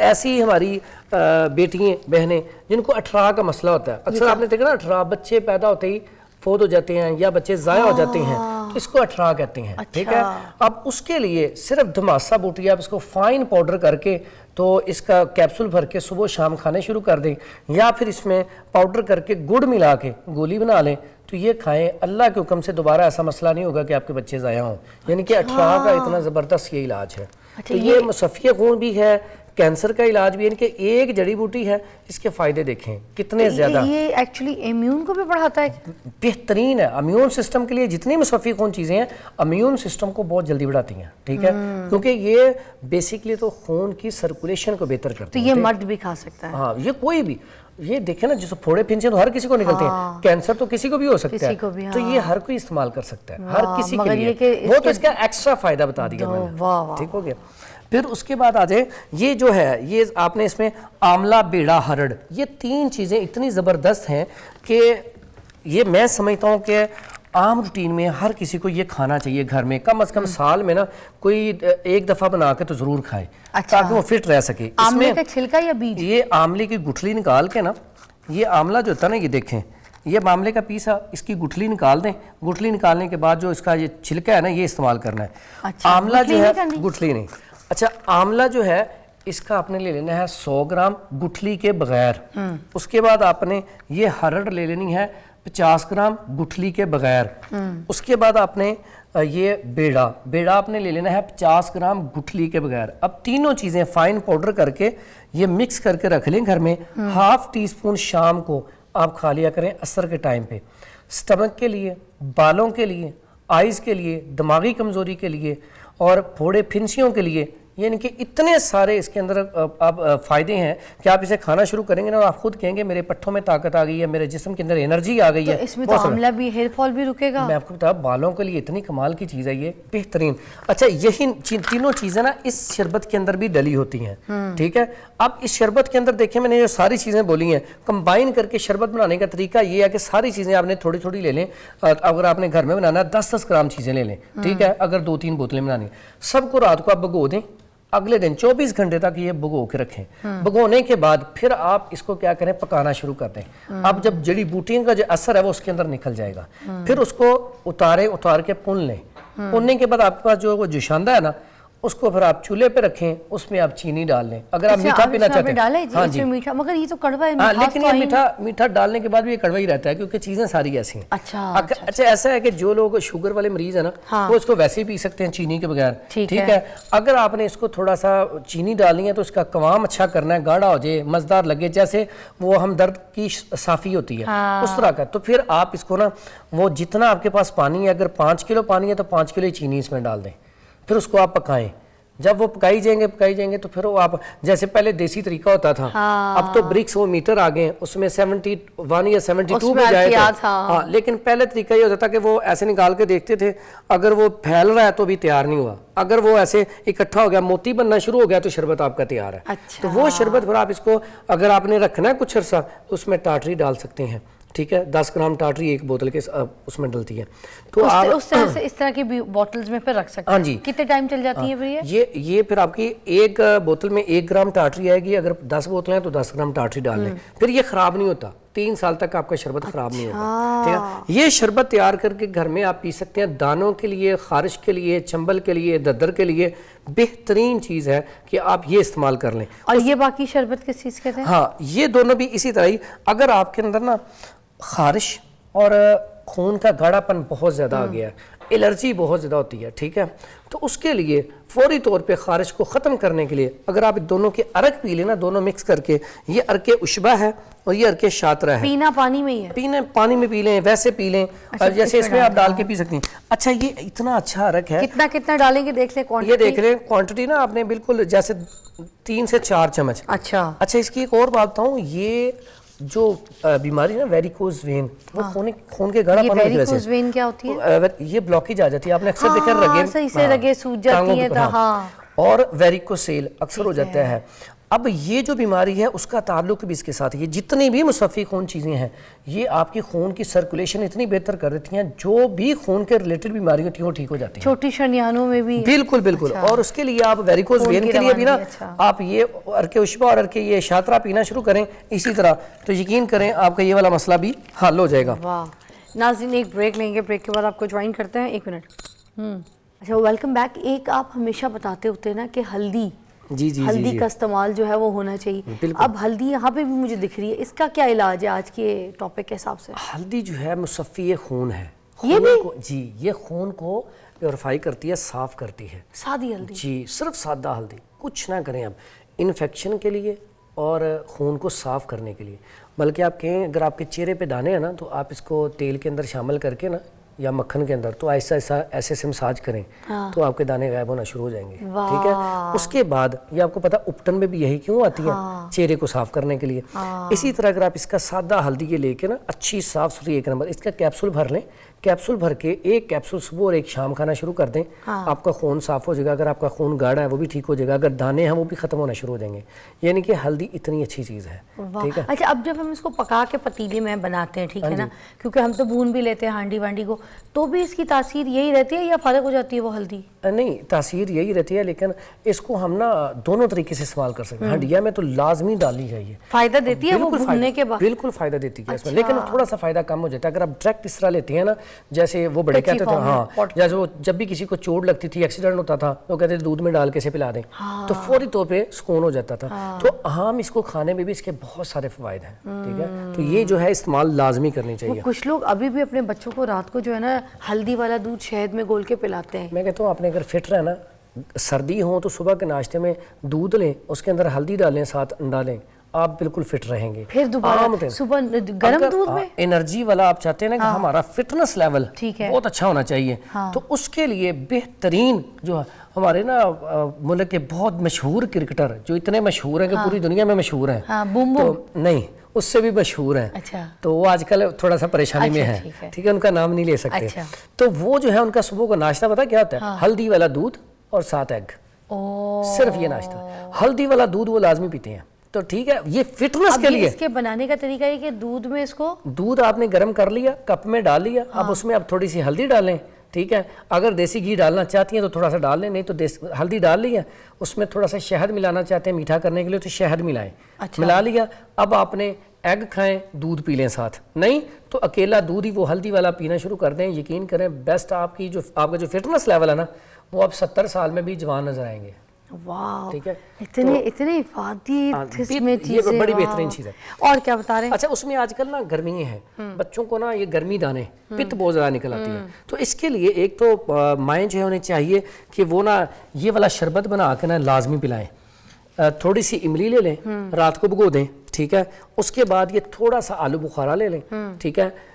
ایسی ہماری بیٹیاں بہنیں جن کو اٹھرا کا مسئلہ ہوتا ہے، اکثر آپ نے دیکھا نا اٹھرا بچے پیدا ہوتے ہی فوت ہو جاتے ہیں یا بچے ضائع ہو جاتے ہیں، تو اس کو اٹھرا کہتے ہیں، ٹھیک ہے. اب اس کے لیے صرف دھماسا بوٹی آپ اس کو فائن پاؤڈر کر کے تو اس کا کیپسول بھر کے صبح شام کھانے شروع کر دیں، یا پھر اس میں پاؤڈر کر کے گڑ ملا کے گولی بنا لیں تو یہ کھائیں. اللہ کے حکم سے دوبارہ ایسا مسئلہ نہیں ہوگا کہ آپ کے بچے ضائع ہوں. یعنی کہ اٹھرا کا اتنا زبردست یہ علاج ہے. تو یہ مصفی خون بھی ہے، کینسر کا علاج بھی، یعنی کہ ایک جڑی بوٹی ہے، اس کے فائدے دیکھیں کتنے زیادہ. یہ ایکچولی امیون کو بھی بڑھاتا ہے، بہترین ہے امیون سسٹم کے لیے. جتنی مصفی خون چیزیں ہیں امیون سسٹم کو بہت جلدی بڑھاتی ہیں، ٹھیک ہے، کیونکہ یہ بیسیکلی تو خون کی سرکولیشن کو بہتر کرتی ہے. تو یہ مرد بھی کھا سکتا ہے؟ ہاں، یہ کوئی بھی. یہ دیکھیں نا جیسے پھوڑے پھنسے تو ہر کسی کو نلتے ہیں، کینسر تو کسی کو بھی ہو سکتا ہے، تو یہ ہر کوئی استعمال کر سکتا ہے، ہر کسی کے لیے. وہ تو اس کا ایکسٹرا فائدہ بتا دیا میں نے، ٹھیک ہو گیا. پھر اس کے بعد آ جائیں، یہ جو ہے یہ آپ نے اس میں آملہ بیڑا ہرڑ، یہ تین چیزیں اتنی زبردست ہیں کہ یہ میں سمجھتا ہوں کہ عام روٹین میں ہر کسی کو یہ کھانا چاہیے گھر میں، کم از کم سال میں نا کوئی ایک دفعہ بنا کے تو ضرور کھائے تاکہ وہ فٹ رہ سکے. آملے کا چھلکا یا بیج؟ یہ آملے کی گٹھلی نکال کے نا، یہ آملہ جو ہوتا ہے نا، یہ دیکھیں یہ آملے کا پیسا، اس کی گٹھلی نکال دیں. گٹھلی نکالنے کے بعد جو اس کا یہ چھلکا ہے نا، یہ استعمال کرنا ہے. آملہ جو ہے گٹھلی نہیں. اچھا، آملہ جو ہے اس کا آپ نے لے لینا ہے 100 گرام گٹھلی کے بغیر. اس کے بعد آپ نے یہ ہرڑ لے لینی ہے 50 گرام گٹھلی کے بغیر. اس کے بعد آپ نے یہ بیڑا آپ نے لے لینا ہے 50 گرام گٹھلی کے بغیر. اب تینوں چیزیں فائن پاؤڈر کر کے یہ مکس کر کے رکھ لیں گھر میں. ½ ٹی اسپون شام کو آپ کھا لیا کریں عصر کے ٹائم پہ. سٹمک کے لیے، بالوں کے لیے، آئز کے لیے، دماغی کمزوری کے لیے اور پھوڑے پھنسیوں کے لیے، یعنی کہ اتنے سارے اس کے اندر آپ فائدے ہیں کہ آپ اسے کھانا شروع کریں گے نا، آپ خود کہیں گے میرے پٹھوں میں طاقت آ گئی ہے، میرے جسم کے اندر انرجی آ گئی ہے. اس میں تو آملہ بھی ہیئر فال بھی رکے گا. میں آپ کو بتا بالوں کے لیے اتنی کمال کی چیز ہے یہ، بہترین. اچھا، یہی تینوں چیزیں نا اس شربت کے اندر بھی ڈلی ہوتی ہیں، ٹھیک ہے. اب اس شربت کے اندر دیکھیں میں نے جو ساری چیزیں بولی ہیں کمبائن کر کے شربت بنانے کا طریقہ یہ ہے کہ ساری چیزیں آپ نے تھوڑی تھوڑی لے لیں. اگر آپ نے گھر میں بنانا ہے 10-10 گرام چیزیں لے لیں، ٹھیک ہے. اگر 2-3 بوتلیں بنانی ہیں، سب کو رات کو آپ بھگو دیں. اگلے دن 24 گھنٹے تک یہ بھگو کے رکھیں. بھگونے کے بعد پھر آپ اس کو کیا کریں، پکانا شروع کر دیں. اب جب جڑی بوٹیوں کا جو اثر ہے وہ اس کے اندر نکل جائے گا. پھر اس کو اتار کے پون لیں. پوننے کے بعد آپ کے پاس جو وہ جوشاندہ ہے نا، اس کو پھر آپ چولہے پہ رکھیں، اس میں آپ چینی ڈال لیں. اگر آپ میٹھا پینا چاہتے ہیں، ہاں جی، مگر یہ تو کڑوا ہے. لیکن یہ میٹھا ڈالنے کے بعد بھی یہ کڑوا ہی رہتا ہے کیونکہ چیزیں ساری ایسی ہیں. اچھا، ایسا ہے کہ جو لوگ شوگر والے مریض ہیں نا، وہ اس کو ویسے ہی پی سکتے ہیں چینی کے بغیر، ٹھیک ہے. اگر آپ نے اس کو تھوڑا سا چینی ڈالنی ہے تو اس کا قوام اچھا کرنا ہے، گاڑھا ہو جائے، مزیدار لگے، جیسے وہ ہمدرد کی صافی ہوتی ہے اس طرح کا. تو پھر آپ اس کو نا، وہ جتنا آپ کے پاس پانی ہے، اگر 5 کلو پانی ہے تو 5 کلو چینی اس میں ڈال دیں. پھر اس کو آپ پکائیں. جب وہ پکائی جائیں گے تو پھر وہ آپ جیسے پہلے دیسی طریقہ ہوتا تھا، اب تو برکس وہ میٹر آ گئے ہیں، اس میں 71 یا 72 بھی جائے گا. ہاں، لیکن پہلے طریقہ یہ ہوتا تھا کہ وہ ایسے نکال کے دیکھتے تھے، اگر وہ پھیل رہا ہے تو بھی تیار نہیں ہوا، اگر وہ ایسے اکٹھا ہو گیا، موتی بننا شروع ہو گیا تو شربت آپ کا تیار ہے. تو وہ شربت پھر آپ اس کو اگر آپ نے رکھنا ہے کچھ عرصہ تو اس میں ٹاٹری ڈال سکتے ہیں، ٹھیک ہے. 10 گرام ٹاٹری ایک بوتل کے اس میں ڈلتی ہے. تو آپ اس طرح کی بوٹلز میں پھر رکھ سکتے ہیں. ہاں جی. کتنے ٹائم چل جاتی ہیں پھر یہ پھر آپ کی ایک بوتل میں 1 گرام ٹاٹری آئے گی. اگر 10 بوتلیں ہیں تو 10 گرام ٹاٹری ڈال لیں. پھر یہ خراب نہیں ہوتا، 3 سال تک آپ کا شربت خراب نہیں ہوگا، ٹھیک ہے. یہ شربت تیار کر کے گھر میں آپ پی سکتے ہیں. دانوں کے لیے، خارش کے لیے، چنبل کے لیے، ددر کے لیے بہترین چیز ہے کہ آپ یہ استعمال کر لیں. اور یہ باقی شربت کس چیز کے تھے؟ ہاں، یہ دونوں بھی اسی طرح ہی. اگر آپ کے اندر نا خارش اور خون کا گاڑھا پن بہت زیادہ آ گیا ہے، الرجی بہت زیادہ ہوتی ہے، ٹھیک ہے، تو اس کے لیے فوری طور پہ خارش کو ختم کرنے کے لیے اگر آپ دونوں کے عرق پی لیں نا، دونوں مکس کر کے، یہ عرق عشبہ ہے اور یہ عرق شاطرہ ہے. پینا پانی میں ہی ہے؟ پینا پانی میں پی لیں، ویسے پی لیں، اور جیسے اس میں آپ ڈال کے پی سکتے ہیں. اچھا، یہ اتنا اچھا عرق ہے. کتنا ڈالیں گے دیکھ لیں کوانٹٹی؟ یہ دیکھ لیں کوانٹٹی نا آپ نے بالکل جیسے 3 سے 4 چمچ. اچھا، اس کی ایک اور بات بتاؤں، یہ جو بیماری نا ویریکوز وین، وہ خون کے گاڑھا پن کی وجہ سے. ویریکوز وین کیا ہوتی ہے؟ یہ بلاکیج آ جاتی ہے. آپ نے اکثر دیکھا رگیں صحیح سے رگیں سوج جاتی ہیں، اور ویریکوسیل اکثر ہو جاتا ہے. اب یہ جو بیماری ہے اس کا تعلق بھی اس کے ساتھ ہے. یہ جتنی بھی مصفی خون چیزیں ہیں یہ آپ کی خون کی سرکولیشن اتنی بہتر کر دیتی ہیں, جو بھی خون کے ریلیٹڈ بیماری ہوتی ہیں وہ ٹھیک ہو جاتی ہیں. چھوٹی شریانوں میں بھی بالکل بالکل. اور اس کے لیے آپ ویریکوز وین کے لیے بھی نا آپ یہ ارک عشبہ اور ارک یہ شاترہ پینا شروع کریں اسی طرح, تو یقین کریں آپ کا یہ والا مسئلہ بھی حل ہو جائے گا. واہ. ناظرین ایک بریک لیں گے, بریک کے بعد آپ کو جوائن کرتے ہیں. 1 منٹ. اچھا ویلکم بیک. ایک آپ ہمیشہ بتاتے ہوتے ہیں نا کہ ہلدی ہلدی کا استعمال جو ہے وہ ہونا چاہیے. اب ہلدی یہاں پہ بھی مجھے دکھ رہی ہے, اس کا کیا علاج ہے آج کے ٹاپک کے حساب سے؟ ہلدی جو ہے مصفی خون ہے. یہ بھی جی یہ خون کو پیوریفائی کرتی ہے, صاف کرتی ہے. سادی ہلدی؟ جی صرف سادہ ہلدی, کچھ نہ کریں اب انفیکشن کے لیے اور خون کو صاف کرنے کے لیے. بلکہ آپ کہیں اگر آپ کے چہرے پہ دانے ہیں نا تو آپ اس کو تیل کے اندر شامل کر کے نا یا مکھن کے اندر تو ایسا ایسے سے مساج کریں تو آپ کے دانے غائب ہونا شروع ہو جائیں گے. ٹھیک ہے. اس کے بعد یہ آپ کو پتا اپٹن میں بھی یہی کیوں آتی ہے, چہرے کو صاف کرنے کے لیے. اسی طرح اگر آپ اس کا سادہ ہلدی کے لے کے نا اچھی صاف ستھری 1 نمبر اس کا کیپسول بھر لیں, کیپسول بھر کے 1 کیپسول صبح اور 1 شام کھانا شروع کر دیں, آپ کا خون صاف ہو جائے گا. اگر آپ کا خون گاڑھا ہے وہ بھی ٹھیک ہو جائے گا, اگر دانے ہیں وہ بھی ختم ہونا شروع ہو جائیں گے. یعنی کہ ہلدی اتنی اچھی چیز ہے. ٹھیک ہے. اچھا اب جب ہم اس کو پکا کے پتیلے میں بناتے ہیں, ٹھیک ہے نا, کیونکہ ہم تو بھون بھی لیتے ہیں ہانڈی وانڈی کو, تو بھی اس کی تاثیر یہی رہتی ہے یا فارغ ہو جاتی ہے وہ ہلدی؟ نہیں تاثیر یہی رہتی ہے, لیکن اس کو ہم نا دونوں طریقے سے استعمال کر سکتے ہیں. ہنڈیا میں تو لازمی ڈالنی چاہیے. فائدہ دیتی ہے وہ بھوننے کے بعد؟ بالکل فائدہ دیتی ہے اس میں, لیکن تھوڑا سا فائدہ کم ہو جاتا ہے اگر آپ ڈائریکٹ اس طرح لیتے ہیں نا. جیسے وہ بڑے کہتے تھے ہاں, جیسے وہ جب بھی کسی کو چوٹ لگتی تھی, ایکسیڈنٹ ہوتا تھا, وہ کہتے تھے دودھ میں ڈال کے اسے پلا دیں تو فوری طور پہ سکون ہو جاتا تھا. تو ہم اس کو کھانے میں بھی اس کے بہت سارے فوائد ہیں. ٹھیک ہے. تو یہ جو ہے استعمال لازمی کرنی چاہیے. کچھ لوگ ابھی بھی اپنے بچوں کو رات کو جو ہے نا ہلدی والا دودھ شہد میں گھول کے پلاتے ہیں. میں کہتا ہوں آپ نے اگر فٹ رہنا, سردی ہو تو صبح کے ناشتے میں دودھ لیں, اس کے اندر ہلدی ڈالیں, ساتھ انڈا لیں, آپ بالکل فٹ رہیں گے. پھر دوبارہ صبح گرم دودھ میں انرجی والا آپ چاہتے ہیں نا کہ ہمارا فٹنس لیول بہت اچھا ہونا چاہیے, تو اس کے لیے بہترین جو ہمارے نا ملک کے بہت مشہور کرکٹر جو اتنے مشہور ہیں کہ پوری دنیا میں مشہور ہیں, تو نہیں اس سے بھی مشہور ہیں, تو وہ آج کل تھوڑا سا پریشانی میں ہیں. ٹھیک ہے. ان کا نام نہیں لے سکتے. تو وہ جو ہے ان کا صبح کا ناشتہ پتا کیا ہوتا ہے؟ ہلدی والا دودھ اور 7 ایگ, صرف یہ ناشتہ. ہلدی والا دودھ وہ لازمی پیتے ہیں. تو ٹھیک ہے, یہ فٹنس کے لیے. اس کے بنانے کا طریقہ ہے کہ دودھ میں اس کو دودھ آپ نے گرم کر لیا, کپ میں ڈال لیا, اب اس میں آپ تھوڑی سی ہلدی ڈالیں. ٹھیک ہے. اگر دیسی گھی ڈالنا چاہتی ہیں تو تھوڑا سا ڈال لیں, نہیں تو ہلدی ڈال لی ہے, اس میں تھوڑا سا شہد ملانا چاہتے ہیں میٹھا کرنے کے لیے تو شہد ملائیں. ملا لیا. اب آپ نے ایگ کھائیں, دودھ پی لیں ساتھ, نہیں تو اکیلا دودھ ہی وہ ہلدی والا پینا شروع کر دیں. یقین کریں بیسٹ آپ کی جو آپ کا جو فٹنس لیول ہے نا وہ آپ 70 سال میں بھی جوان نظر آئیں گے. واو, ٹھیک ہے. اتنے افادی میں چیزیں, بڑی بہترین چیز ہے. اور کیا بتا رہے ہیں؟ اچھا اس میں آج کل نا گرمی ہے, بچوں کو نا یہ گرمی دانے پت بہت زیادہ نکل آتی ہے, تو اس کے لیے ایک تو مائیں جو ہے انہیں چاہیے کہ وہ نا یہ والا شربت بنا کے نا لازمی پلائیں. تھوڑی سی املی لے لیں, رات کو بھگو دیں. ٹھیک ہے. اس کے بعد یہ تھوڑا سا آلو بخارا لے لیں. ٹھیک ہے.